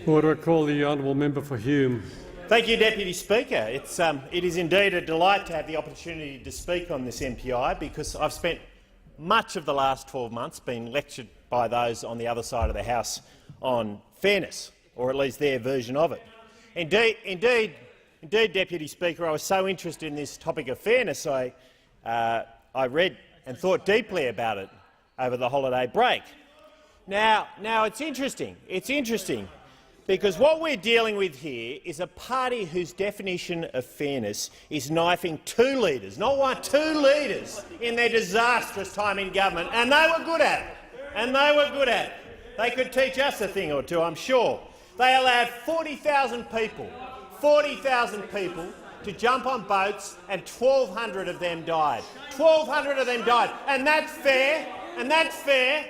Order. I call the honourable member for Hume. Thank you, Deputy Speaker. It is indeed a delight to have the opportunity to speak on this MPI because I've spent much of the last 12 months being lectured by those on the other side of the House on fairness, or at least their version of it. Indeed, Deputy Speaker, I was so interested in this topic of fairness, I read and thought deeply about it over the holiday break. Now it's interesting. It's interesting because what we're dealing with here is a party whose definition of fairness is knifing two leaders, not one, two leaders, in their disastrous time in government, and they were good at it. And they were good at it. They could teach us a thing or two, I'm sure. They allowed 40,000 people to jump on boats, and 1,200 of them died. 1,200 of them died, and that's fair. And that's fair.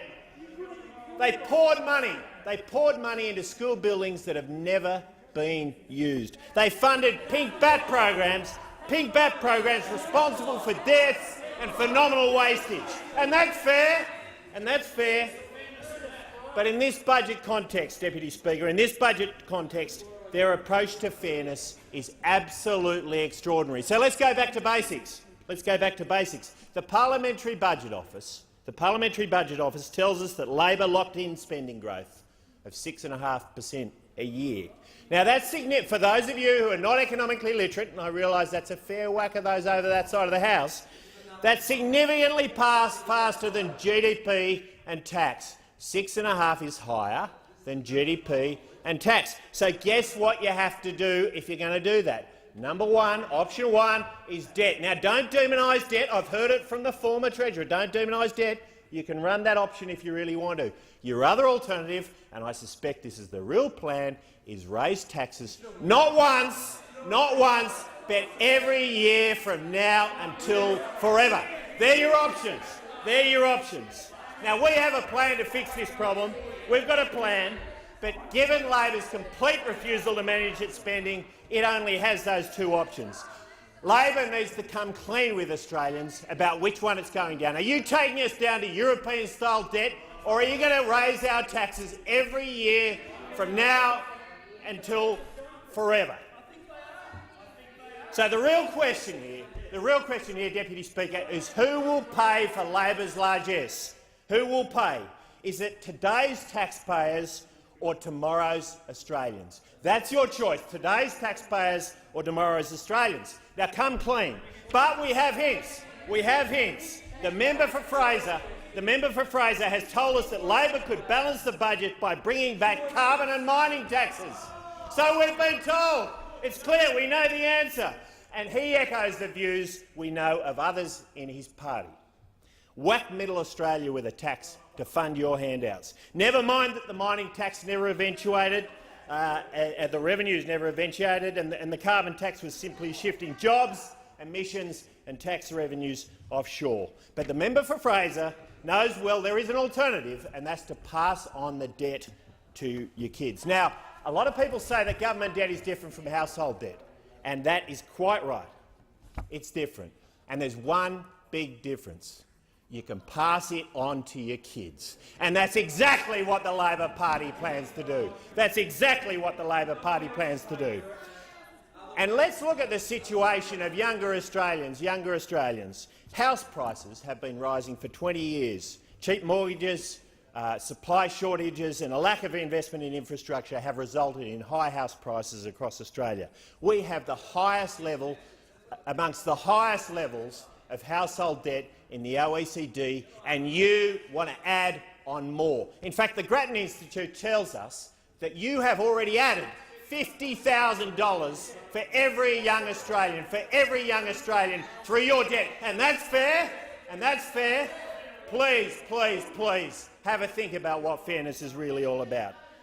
They poured money into school buildings that have never been used. They funded pink bat programs responsible for deaths and phenomenal wastage. And that's fair. And that's fair. But in this budget context, Deputy Speaker, in this budget context, their approach to fairness is absolutely extraordinary. So let's go back to basics. The Parliamentary Budget Office tells us that Labor locked in spending growth of 6.5% a year. Now, that's significant for those of you who are not economically literate, and I realise that's a fair whack of those over that side of the House. That's significantly faster than GDP and tax. 6.5 is higher than GDP and tax. So guess what you have to do if you're going to do that? Number one, option one, is debt. Now, don't demonise debt. I've heard it from the former Treasurer. Don't demonise debt. You can run that option if you really want to. Your other alternative, and I suspect this is the real plan, is raise taxes not once, but every year from now until forever. They're your options. They're your options. Now, we have a plan to fix this problem. We've got a plan, but given Labor's complete refusal to manage its spending, it only has those two options. Labor needs to come clean with Australians about which one it's going down. Are you taking us down to European-style debt, or are you going to raise our taxes every year from now until forever? So the real question here, Deputy Speaker, is who will pay for Labor's largesse? Who will pay? Is it today's taxpayers or tomorrow's Australians? That's your choice, today's taxpayers or tomorrow's Australians. Now, come clean. But we have hints. The member for Fraser has told us that Labor could balance the budget by bringing back carbon and mining taxes. So we've been told. It's clear we know the answer. And he echoes the views we know of others in his party. Whack Middle Australia with a tax to fund your handouts. Never mind that the mining tax never eventuated, the revenues never eventuated, and the carbon tax was simply shifting jobs, emissions and tax revenues offshore. But the member for Fraser knows well there is an alternative, and that's to pass on the debt to your kids. Now, a lot of people say that government debt is different from household debt, and that is quite right. It's different. And there's one big difference. You can pass it on to your kids. And that's exactly what the Labor Party plans to do. And let's look at the situation of younger Australians. House prices have been rising for 20 years. Cheap mortgages, supply shortages and a lack of investment in infrastructure have resulted in high house prices across Australia. We have the highest level, amongst the highest levels of household debt in the OECD, and you want to add on more. In fact, the Grattan Institute tells us that you have already added $50,000 for every young Australian, through your debt. And that's fair? Please have a think about what fairness is really all about.